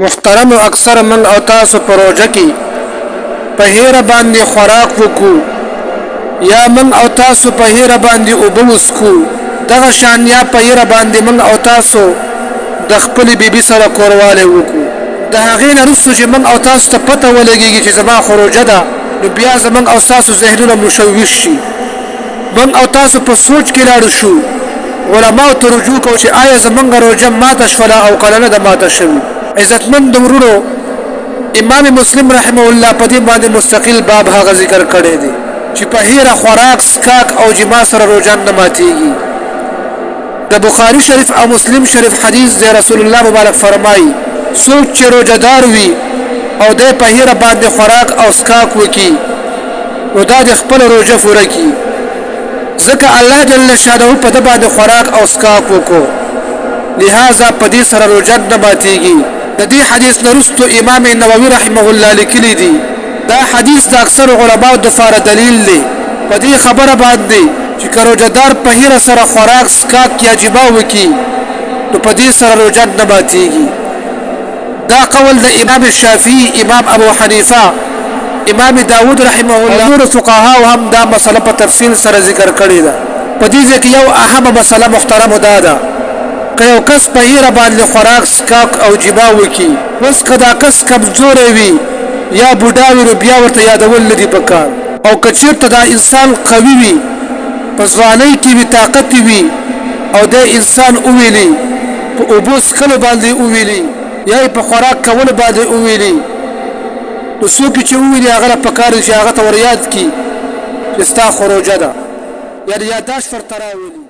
محترم اکثر من او تاسو پروژه کې په هیر باندې خوراک وکړو یا من او تاسو په هیر باندې اوبه وسکو دغه شان یا په هیر باندې من او تاسو د خپل بیبي سره کورواله وکړو د هغې نه وروسته چې من او تاسو ته پته ولګېږي چې زما خروجه ده نو بیا زموږ او ستاسو ذهنونه مشوش شي من او تاسو په سوچ کې لاړ شو علماو ته رجوع کوو چې آیا زموږ روژه ماته شوله او که نه ده ماته شوې عزتمند ورونو امام مسلم رحمه الله په دې باندې مستقل باب هغه ذکر کړی دی چې په هیره خوراک سکاک او جما سره روژه نه ماتېږي د بخاری شریف او مسلم شریف حدیث دی رسول الله مبارک فرمایي څوک چې روژهدار وي او دی په هیره باندې خوراک او سکاک وکړي نو دا د خپل روژه پوره کړي ځکه الله جل شانه په ده باندې خوراک او سکاک وکړو لہذا په دې سره روژه نه ماتېږي د دې حدیث نه وروسته امام نووي رحمه الله لیکلی دی دا حدیث د اکثر علماو دپاره دلیل دی په دې خبره باندې چې که روژهدار په هیره سره خوراک سکاک یا جما وکړي نو په دې سره روژه نه ماتېږي دا قول د امام شافعي امام ابو حنیفه امام داود رحمه الله نور فقهاو هم دا مسله په تفصیل سره ذکر کړې ده په دې ځای کې یو اهمه مسله محترمو دا ده که یو کس په هیره باندې خوراک سکاک او جما وکړي اوس که دا کس کمزوری وي یا بوډا وي نو بیا ورته یادول نه دي پکار او که چېرته دا انسان قوي وي په ځوانۍ کې وي طاقت وي او دا انسان وویلي په اوبو څښلو باندې وویلي یا یې په خوراک کولو باندې وویلي نو څوک چې وویلي هغه له پکار دي چې هغه ته ور یاد کړي چې ستا خو روژه ده یعنې یادداشت ورته راولي